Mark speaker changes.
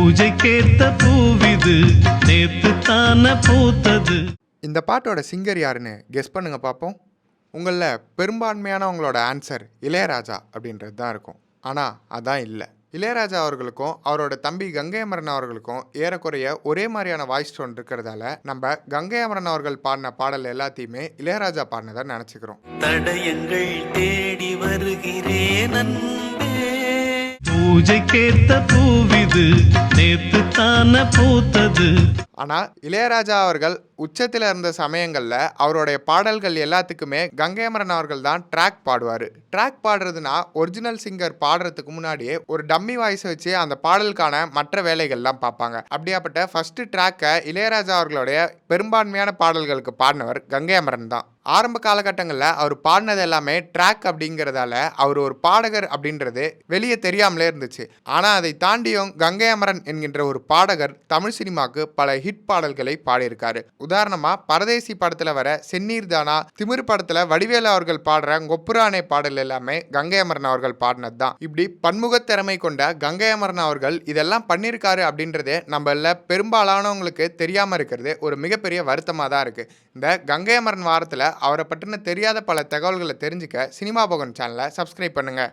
Speaker 1: பூஜைக்கேத்த பூவிது நேத்து தான பூத்தது.
Speaker 2: இந்த பாட்டோட சிங்கர் யாருன்னு கெஸ் பண்ணுங்க பார்ப்போம். உங்களில் பெரும்பான்மையானவங்களோட ஆன்சர் இளையராஜா அப்படின்றது தான் இருக்கும். ஆனால் அதான் இல்லை. இளையராஜா அவர்களுக்கும் அவரோட தம்பி கங்கை அமரன் அவர்களுக்கும் ஏறக்குறைய ஒரே மாதிரியான வாய்ஸ் டோன் இருக்கிறதால நம்ம கங்கை அமரன் அவர்கள் பாடின பாடல் எல்லாத்தையுமே இளையராஜா பாடினதை நினச்சிக்கிறோம்.
Speaker 1: தடயங்கள் தேடி வருகிறேன் அன்பே. பூஜைக்கேத்த பூவிது நேத்து தான பூத்தது.
Speaker 2: ஆனால் இளையராஜா அவர்கள் உச்சத்தில் இருந்த சமயங்களில் அவருடைய பாடல்கள் எல்லாத்துக்குமே கங்கை அமரன் அவர்கள் தான் ட்ராக் பாடுவார். ட்ராக் பாடுறதுனா ஒரிஜினல் சிங்கர் பாடுறதுக்கு முன்னாடியே ஒரு டம்மி வாய்ஸ் வச்சு அந்த பாடலுக்கான மற்ற வேலைகள்லாம் பார்ப்பாங்க. அப்படியாப்பட்ட ஃபர்ஸ்ட் ட்ராக்கை இளையராஜா அவர்களுடைய பெரும்பான்மையான பாடல்களுக்கு பாடினவர் கங்கை அமரன் தான். ஆரம்ப காலகட்டங்களில் அவர் பாடினது எல்லாமே ட்ராக் அப்படிங்கிறதால அவர் ஒரு பாடகர் அப்படின்றது வெளியே தெரியாமலே இருந்துச்சு. ஆனால் அதை தாண்டியும் கங்கை அமரன் என்கின்ற ஒரு பாடகர் தமிழ் சினிமாவுக்கு பல ஹிட் பாடல்களை பாடியிருக்காரு. உதாரணமாக பரதேசி படத்தில் வர செந்நீர் தானா, திமிர் படத்தில் வடிவேலு அவர்கள் பாடுற கொப்புரானே பாடல் எல்லாமே கங்கை அமரன் அவர்கள் பாடினது தான். இப்படி பன்முக திறமை கொண்ட கங்கை அமரன் அவர்கள் இதெல்லாம் பண்ணியிருக்காரு அப்படின்றதே நம்மள பெரும்பாலானவங்களுக்கு தெரியாமல் இருக்கிறது ஒரு மிகப்பெரிய வருத்தமாக தான் இருக்குது. இந்த கங்கை அமரன் வாரத்தில் அவரை பற்றின தெரியாத பல தகவல்களை தெரிஞ்சுக்க சினிமா போகன் சேனலை சப்ஸ்கிரைப் பண்ணுங்கள்.